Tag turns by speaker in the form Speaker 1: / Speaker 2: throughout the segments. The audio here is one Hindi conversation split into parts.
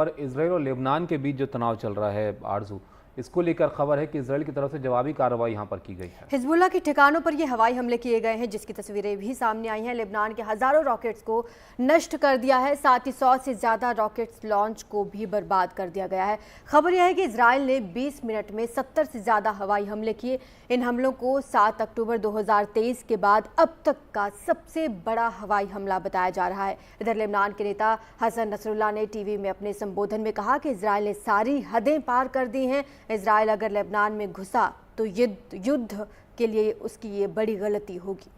Speaker 1: और इसराइल और लेबनान के बीच जो तनाव चल रहा है आरजू, इसको लेकर खबर है कि इसराइल की तरफ से जवाबी कार्रवाई यहां पर की गई है।
Speaker 2: हिजबुल्लाह के ठिकानों पर ये हवाई हमले किए गए हैं, जिसकी तस्वीरें भी सामने आई हैं। लेबनान के हजारों रॉकेट्स को नष्ट कर दिया है, साथ ही 100 से ज्यादा रॉकेट्स लॉन्च को भी बर्बाद कर दिया गया है। खबर यह है कि इसराइल ने 20 मिनट में 70 से ज्यादा हवाई हमले किए। इन हमलों को 7 अक्टूबर 2023 के बाद अब तक का सबसे बड़ा हवाई हमला बताया जा रहा है। इधर लेबनान के नेता हसन नसरुल्लाह ने टीवी में अपने संबोधन में कहा कि इसराइल ने सारी हदें पार कर दी हैं। इसराइल अगर लेबनान में घुसा तो युद्ध के लिए उसकी ये बड़ी गलती होगी।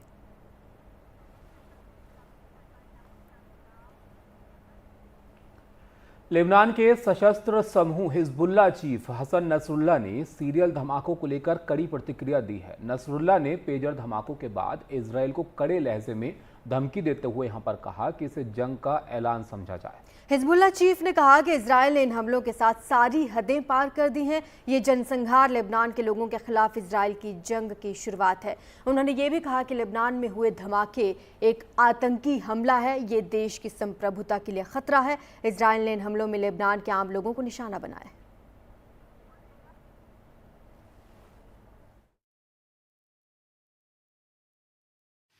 Speaker 1: लेबनान के सशस्त्र समूह हिजबुल्लाह चीफ हसन नसरुल्लाह ने सीरियल धमाकों को लेकर कड़ी प्रतिक्रिया दी है। नसरुल्लाह ने पेजर धमाकों के बाद इसराइल को कड़े लहजे में धमकी देते हुए यहां पर कहा कि इसे जंग का ऐलान समझा जाए।
Speaker 2: हिजबुल्लाह चीफ ने कहा कि इसराइल ने इन हमलों के साथ सारी हदें पार कर दी हैं। ये जनसंहार लेबनान के लोगों के खिलाफ इसराइल की जंग की शुरुआत है। उन्होंने ये भी कहा कि लेबनान में हुए धमाके एक आतंकी हमला है, ये देश की संप्रभुता के लिए खतरा है। इसराइल ने इन हमलों में लेबनान के आम लोगों को निशाना बनाया है।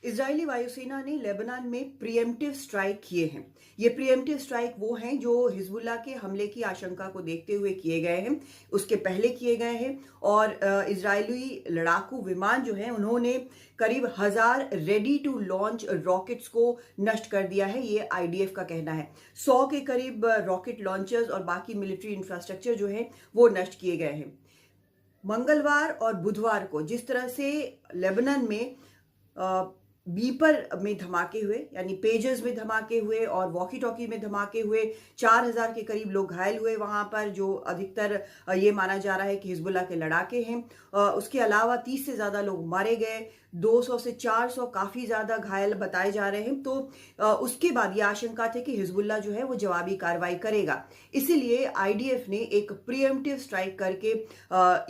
Speaker 3: इजरायली वायुसेना ने लेबनान में प्रीएम्प्टिव स्ट्राइक किए हैं। ये प्रीएम्प्टिव स्ट्राइक वो हैं जो हिजबुल्लाह के हमले की आशंका को देखते हुए किए गए हैं, उसके पहले किए गए हैं। और इजरायली लड़ाकू विमान जो हैं उन्होंने करीब 1000 रेडी टू लॉन्च रॉकेट्स को नष्ट कर दिया है, ये आईडीएफ का कहना है। 100 के करीब रॉकेट लॉन्चर्स और बाकी मिलिट्री इंफ्रास्ट्रक्चर जो है वो नष्ट किए गए हैं। मंगलवार और बुधवार को जिस तरह से लेबनान में बीपर में धमाके हुए, यानी पेजर्स में धमाके हुए और वॉकी टॉकी में धमाके हुए, 4000 के करीब लोग घायल हुए वहां पर, जो अधिकतर ये माना जा रहा है कि हिजबुल्लाह के लड़ाके हैं। उसके अलावा 30 से ज्यादा लोग मारे गए, 200 से 400 काफी ज्यादा घायल बताए जा रहे हैं। तो उसके बाद ये आशंका थी कि हिजबुल्लाह जो है वो जवाबी कार्रवाई करेगा, इसीलिए आईडीएफ ने एक प्रीएम्प्टिव स्ट्राइक करके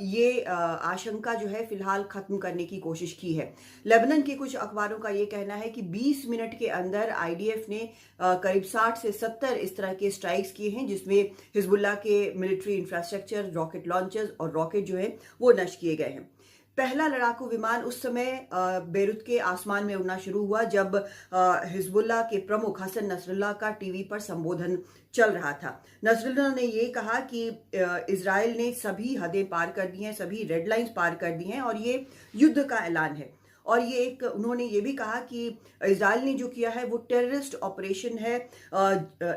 Speaker 3: ये आशंका जो है फिलहाल खत्म करने की कोशिश की है। लेबनान के कुछ अखबारों का ये कहना है कि 20 मिनट के अंदर आईडीएफ ने करीब 60 से 70 इस तरह के स्ट्राइक्स किए हैं, जिसमें हिजबुल्लाह के मिलिट्री इंफ्रास्ट्रक्चर, रॉकेट लॉन्चर्स और रॉकेट जो है वो नष्ट किए गए हैं। पहला लड़ाकू विमान उस समय बेरूत के आसमान में उड़ना शुरू हुआ जब हिजबुल्लाह के प्रमुख हसन नसरुल्लाह का टीवी पर संबोधन चल रहा था। नसरुल्लाह ने ये कहा कि इजराइल ने सभी हदें पार कर दी हैं, सभी रेड लाइंस पार कर दी हैं और ये युद्ध का ऐलान है। और ये उन्होंने ये भी कहा कि इजराइल ने जो किया है वो टेररिस्ट ऑपरेशन है,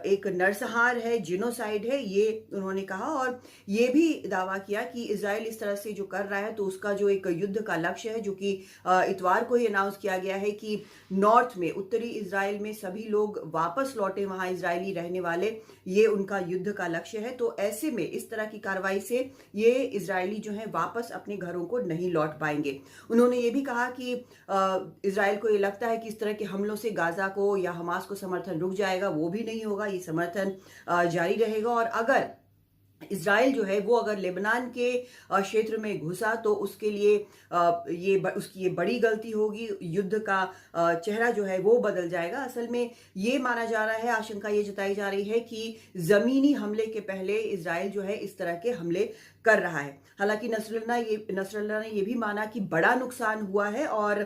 Speaker 3: एक नरसंहार है, जिनोसाइड है, ये उन्होंने कहा। और ये भी दावा किया कि इजराइल इस तरह से जो कर रहा है तो उसका जो एक युद्ध का लक्ष्य है, जो कि इतवार को ही अनाउंस किया गया है कि नॉर्थ में, उत्तरी इजराइल में सभी लोग वापस लौटे, वहां इजरायली रहने वाले, ये उनका युद्ध का लक्ष्य है। तो ऐसे में इस तरह की कार्रवाई से ये इजरायली जो है वापस अपने घरों को नहीं लौट पाएंगे। उन्होंने ये भी कहा कि इजराइल को ये लगता है कि इस तरह के हमलों से गाजा को या हमास को समर्थन रुक जाएगा, वो भी नहीं होगा, ये समर्थन जारी रहेगा। और अगर इजराइल जो है वो अगर लेबनान के क्षेत्र में घुसा तो उसके लिए उसकी ये बड़ी गलती होगी, युद्ध का चेहरा जो है वो बदल जाएगा। असल में ये माना जा रहा है, आशंका ये जताई जा रही है कि जमीनी हमले के पहले इजराइल जो है इस तरह के हमले कर रहा है। हालांकि नसरुल्लाह ने ये भी माना कि बड़ा नुकसान हुआ है और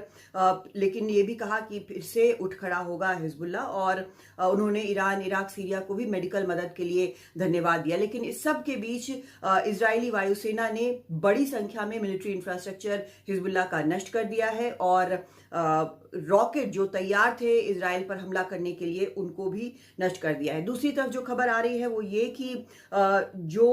Speaker 3: लेकिन ये भी कहा कि फिर से उठ खड़ा होगा हिजबुल्लाह। और उन्होंने ईरान, इराक, सीरिया को भी मेडिकल मदद के लिए धन्यवाद दिया। लेकिन इस सब के बीच इजरायली वायुसेना ने बड़ी संख्या में मिलिट्री इंफ्रास्ट्रक्चर हिजबुल्लाह का नष्ट कर दिया है और रॉकेट जो तैयार थे इजराइल पर हमला करने के लिए उनको भी नष्ट कर दिया है। दूसरी तरफ जो खबर आ रही है वो ये कि जो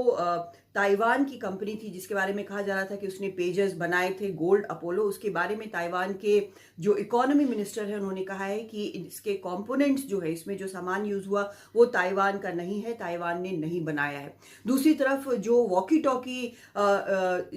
Speaker 3: ताइवान की कंपनी थी जिसके बारे में कहा जा रहा था कि उसने पेजर्स बनाए थे, गोल्ड अपोलो, उसके बारे में ताइवान के जो इकोनॉमी मिनिस्टर है उन्होंने कहा है कि इसके कंपोनेंट्स जो है, इसमें जो सामान यूज हुआ वो ताइवान का नहीं है, ताइवान ने नहीं बनाया है। दूसरी तरफ जो वॉकी टॉकी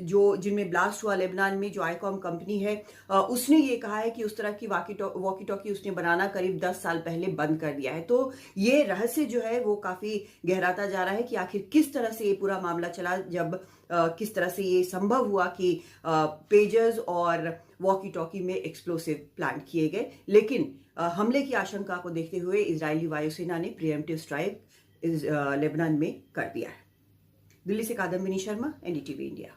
Speaker 3: जो जिनमें ब्लास्ट हुआ लेबनान में, जो आईकॉम कंपनी है, उसने ये कहा है कि उस तरह की वॉकी टॉकी उसने बनाना करीब 10 साल पहले बंद कर दिया है। तो ये रहस्य जो है वो काफी गहराता जा रहा है कि आखिर किस तरह से ये पूरा मामला चला, जब किस तरह से ये संभव हुआ कि पेजर्स और वॉकी टॉकी में एक्सप्लोसिव प्लांट किए गए। लेकिन हमले की आशंका को देखते हुए इजरायली वायुसेना ने प्रीएम्प्टिव स्ट्राइक लेबनान में कर दिया है। दिल्ली से कादम्बिनी शर्मा, एनडीटीवी इंडिया।